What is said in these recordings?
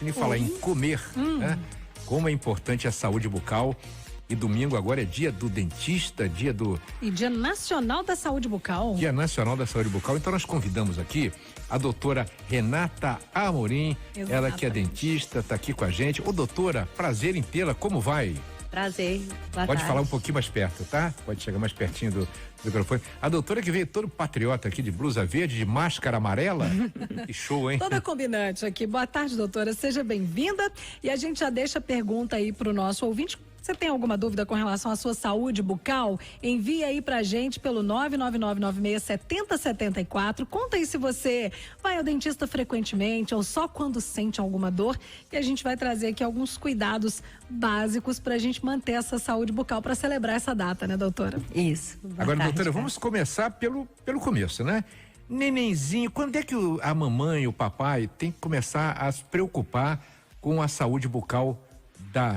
E falar em comer, né? Como é importante a saúde bucal. E domingo agora é dia do dentista, E Dia Nacional da Saúde Bucal. Dia Nacional da Saúde Bucal. Então nós convidamos aqui a doutora Renata Amorim, ela que é dentista, está aqui com a gente. Ô doutora, prazer em tê-la, como vai? Prazer, boa Pode tarde. falar um pouquinho mais perto, tá? Pode chegar mais pertinho do microfone. A doutora que veio todo patriota aqui, de blusa verde, de máscara amarela. Que show, hein? Toda combinante aqui. Boa tarde, doutora. Seja bem-vinda. E a gente já deixa a pergunta aí pro nosso ouvinte. Você tem alguma dúvida com relação à sua saúde bucal? Envie aí pra gente pelo 999967074. Conta aí se você vai ao dentista frequentemente ou só quando sente alguma dor. E a gente vai trazer aqui alguns cuidados básicos pra gente manter essa saúde bucal para celebrar essa data, né, doutora? Isso. Boa Agora, tarde, doutora, cara. vamos começar pelo começo, né? Nenenzinho, quando é que a mamãe, o papai tem que começar a se preocupar com a saúde bucal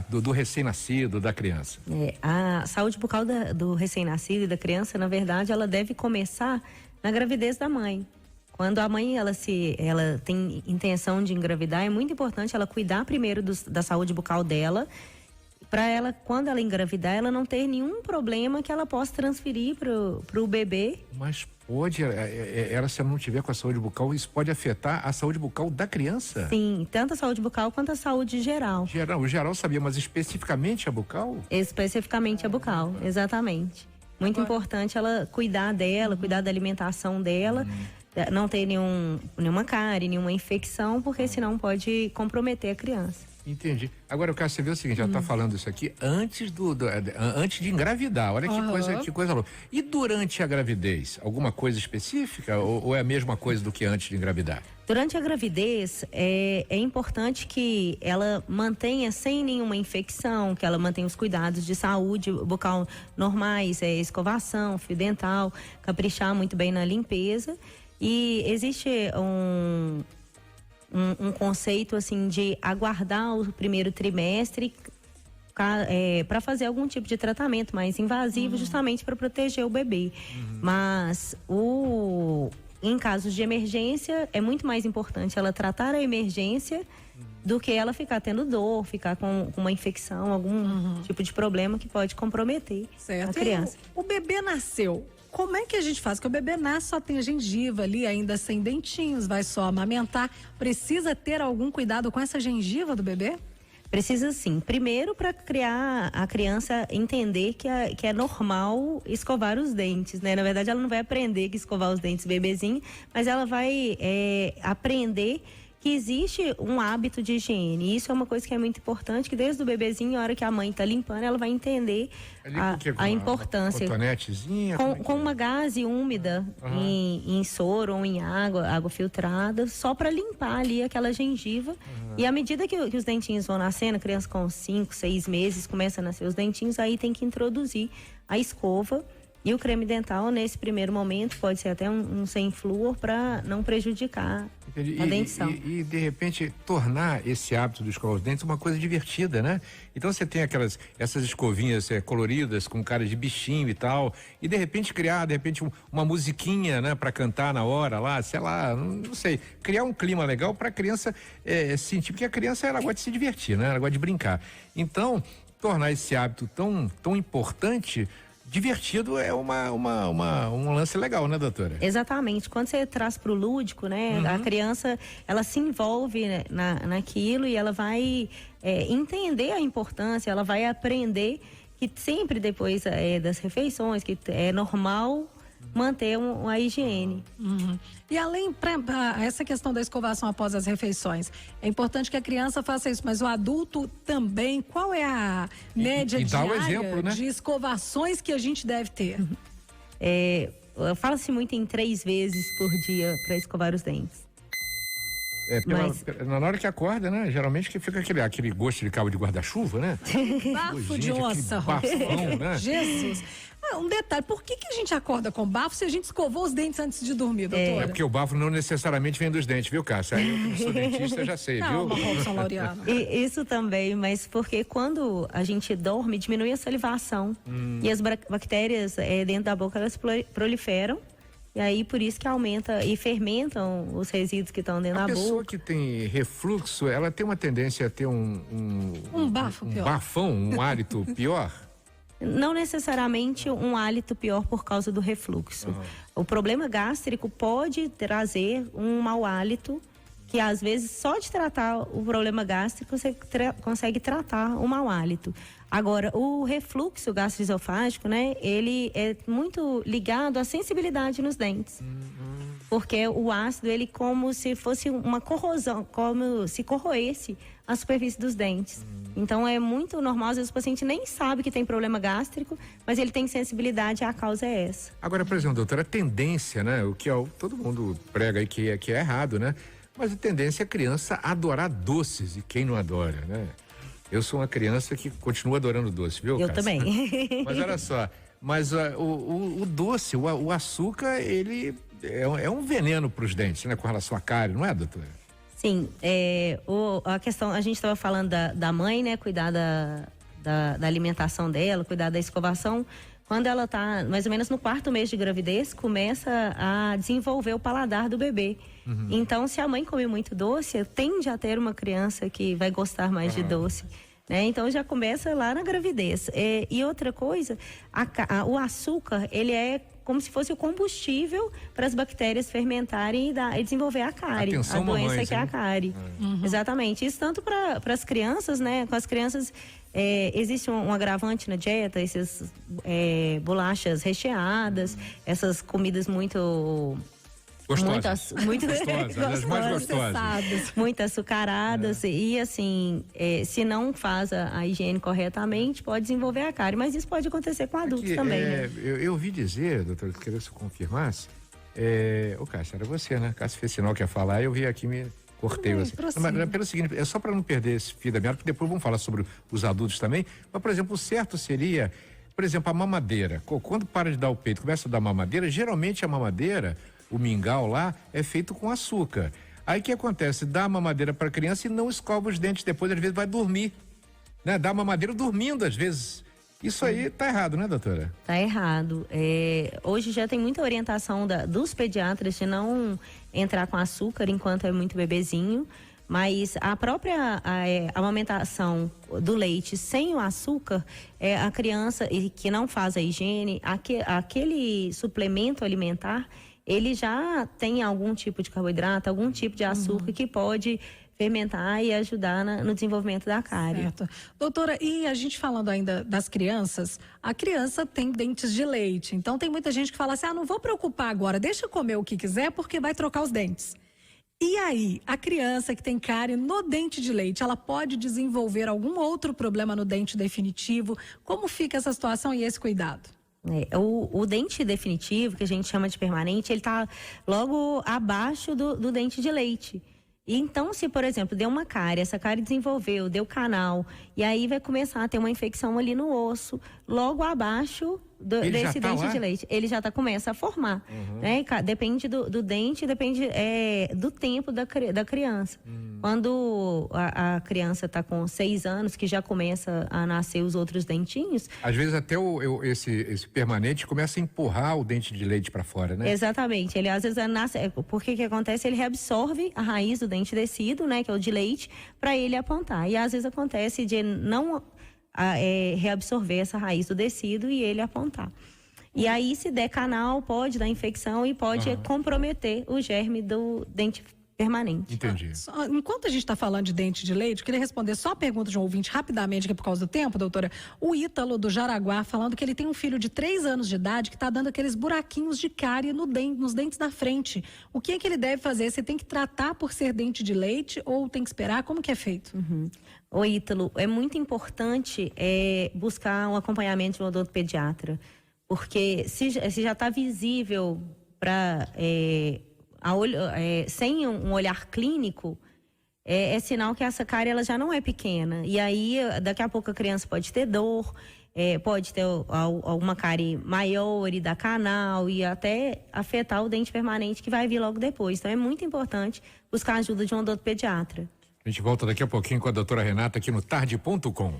do recém-nascido, da criança? A saúde bucal do recém-nascido e da criança, na verdade, ela deve começar na gravidez da mãe. Quando a mãe ela tem intenção de engravidar, é muito importante ela cuidar primeiro da saúde bucal dela, para ela, quando ela engravidar, ela não ter nenhum problema que ela possa transferir pro bebê. Mas pode, ela se ela não tiver com a saúde bucal, isso pode afetar a saúde bucal da criança? Sim, tanto a saúde bucal quanto a saúde geral. O geral sabia, mas especificamente a bucal? Especificamente a bucal, exatamente. Muito importante ela cuidar dela, cuidar da alimentação dela, não ter nenhuma cárie, nenhuma infecção, porque senão pode comprometer a criança. Entendi. Agora eu quero saber o seguinte, ela está falando isso aqui antes antes de engravidar. Olha que coisa louca. E durante a gravidez, alguma coisa específica ou é a mesma coisa do que antes de engravidar? Durante a gravidez, é importante que ela mantenha sem nenhuma infecção, que ela mantenha os cuidados de saúde bucal normais, escovação, fio dental, caprichar muito bem na limpeza. E existe um conceito assim de aguardar o primeiro trimestre para fazer algum tipo de tratamento mais invasivo, justamente para proteger o bebê. Mas em casos de emergência, é muito mais importante ela tratar a emergência do que ela ficar tendo dor, ficar com uma infecção, algum tipo de problema que pode comprometer a criança. O bebê nasceu. Como é que a gente faz? Porque o bebê nasce, só tem a gengiva ali, ainda sem dentinhos, vai só amamentar. Precisa ter algum cuidado com essa gengiva do bebê? Precisa sim. Primeiro, para criar a criança entender que é normal escovar os dentes, né? Na verdade, ela não vai aprender que escovar os dentes bebezinho, mas ela vai aprender que existe um hábito de higiene. E isso é uma coisa que é muito importante, que desde o bebezinho, a hora que a mãe está limpando, ela vai entender a importância. Uma cotonetezinha? Com uma gaze úmida em soro ou em água filtrada, só para limpar ali aquela gengiva. E à medida que os dentinhos vão nascendo, a criança com 5, 6 meses começa a nascer os dentinhos, aí tem que introduzir a escova. E o creme dental, nesse primeiro momento, pode ser até um sem flúor para não prejudicar a dentição. E, de repente, tornar esse hábito de escovar os dentes uma coisa divertida, né? Então, você tem essas escovinhas coloridas com cara de bichinho e tal, e de repente criar, uma musiquinha, né? Para cantar na hora lá, sei lá, não sei. Criar um clima legal para a criança sentir, porque a criança, ela gosta de se divertir, né? Ela gosta de brincar. Então, tornar esse hábito tão importante, divertido, é um lance legal, né, doutora? Exatamente. Quando você traz pro lúdico, né, a criança, ela se envolve, né, naquilo e ela vai entender a importância, ela vai aprender que sempre depois das refeições, que é normal manter a higiene. E além essa questão da escovação após as refeições, é importante que a criança faça isso, mas o adulto também. Qual é a média diária de escovações que a gente deve ter? Fala-se muito em 3 vezes por dia para escovar os dentes. Na hora que acorda, né? Geralmente que fica aquele gosto de cabo de guarda-chuva, né? Bafo de onça. Bafão, né? Jesus. Um detalhe, por que a gente acorda com bafo se a gente escovou os dentes antes de dormir, doutora? É porque o bafo não necessariamente vem dos dentes, viu, Cássia? Aí eu, como sou dentista, já sei, viu? Robson Laureano. Isso também, mas porque quando a gente dorme, diminui a salivação. E as bactérias dentro da boca, elas proliferam. E aí, por isso que aumenta e fermentam os resíduos que estão dentro da boca. A pessoa que tem refluxo, ela tem uma tendência a ter um bafão, um hálito pior? Não necessariamente um hálito pior por causa do refluxo. O problema gástrico pode trazer um mau hálito, que às vezes só de tratar o problema gástrico você consegue tratar o mau hálito. Agora, o refluxo gastroesofágico, né, ele é muito ligado à sensibilidade nos dentes. Porque o ácido, ele como se fosse uma corrosão, como se corroesse a superfície dos dentes. Então, é muito normal, às vezes o paciente nem sabe que tem problema gástrico, mas ele tem sensibilidade e a causa é essa. Agora, por exemplo, doutora, a tendência, né, o que todo mundo prega aí que é errado, né? Mas a tendência é a criança adorar doces, e quem não adora, né? Eu sou uma criança que continua adorando doce, viu, Eu também. Mas olha só, o doce, o açúcar, ele é um veneno para os dentes, né? Com relação à cárie, não é, doutora? Sim, a questão, a gente estava falando da mãe, né? Cuidar da alimentação dela, cuidar da escovação. Quando ela está mais ou menos no 4º mês de gravidez, começa a desenvolver o paladar do bebê. Então, se a mãe come muito doce, tende a ter uma criança que vai gostar mais de doce. Né? Então, já começa lá na gravidez. E outra coisa, o açúcar, ele é como se fosse o combustível para as bactérias fermentarem e desenvolver a cárie. Atenção, a doença mamães, que é a cárie. Exatamente. Isso tanto para as crianças, né? Com as crianças, existe um agravante na dieta, essas bolachas recheadas, essas comidas muito gostosas. Muito gostosas, mais gostosas. Muito açucaradas. E assim, se não faz a higiene corretamente, pode desenvolver a cárie. Mas isso pode acontecer com adultos também, né? Eu ouvi dizer, doutor, que queria que você confirmasse. Cássio, era você, né? Cássio fez sinal que ia falar, eu vi aqui, me cortei você. Mas pelo seguinte, é só para não perder esse fio da meada, porque depois vamos falar sobre os adultos também. Mas, por exemplo, o certo seria, por exemplo, a mamadeira. Quando para de dar o peito, começa a dar mamadeira, geralmente a mamadeira, o mingau lá, é feito com açúcar. Aí o que acontece? Dá a mamadeira para a criança e não escova os dentes depois, às vezes vai dormir, né? Dá a mamadeira dormindo, às vezes. Isso aí tá errado, né, doutora? Tá errado. Hoje já tem muita orientação dos pediatras de não entrar com açúcar enquanto é muito bebezinho, mas a própria amamentação do leite sem o açúcar, a criança que não faz a higiene, aquele suplemento alimentar, ele já tem algum tipo de carboidrato, algum tipo de açúcar que pode fermentar e ajudar no desenvolvimento da cárie. Certo. Doutora, e a gente falando ainda das crianças, a criança tem dentes de leite, então tem muita gente que fala assim, não vou preocupar agora, deixa comer o que quiser porque vai trocar os dentes. E aí, a criança que tem cárie no dente de leite, ela pode desenvolver algum outro problema no dente definitivo? Como fica essa situação e esse cuidado? O dente definitivo, que a gente chama de permanente, ele está logo abaixo do dente de leite. E então, se, por exemplo, deu uma cárie, essa cárie desenvolveu, deu canal, e aí vai começar a ter uma infecção ali no osso, logo abaixo desse dente de leite. Ele já começa a formar, né? Depende do dente, depende do tempo da criança. Quando a criança está com 6 anos, que já começa a nascer os outros dentinhos... Às vezes até esse permanente começa a empurrar o dente de leite para fora, né? Exatamente. Ele às vezes nasce... Porque que acontece? Ele reabsorve a raiz do dente descido, né? Que é o de leite, para ele apontar. E às vezes acontece de não... reabsorver essa raiz do tecido e ele apontar. E aí, se der canal, pode dar infecção e pode comprometer o germe do dente permanente. Entendi. Enquanto a gente está falando de dente de leite, eu queria responder só a pergunta de um ouvinte rapidamente, aqui por causa do tempo, doutora. O Ítalo, do Jaraguá, falando que ele tem um filho de 3 anos de idade que está dando aqueles buraquinhos de cárie nos dentes da frente. O que é que ele deve fazer? Você tem que tratar por ser dente de leite ou tem que esperar? Como que é feito? Ô Ítalo, é muito importante buscar um acompanhamento de um odontopediatra, porque se já está visível sem um olhar clínico, é sinal que essa cárie ela já não é pequena. E aí, daqui a pouco a criança pode ter dor, pode ter alguma cárie maior e dar canal e até afetar o dente permanente que vai vir logo depois. Então, é muito importante buscar a ajuda de um odontopediatra. A gente volta daqui a pouquinho com a doutora Renata aqui no tarde.com.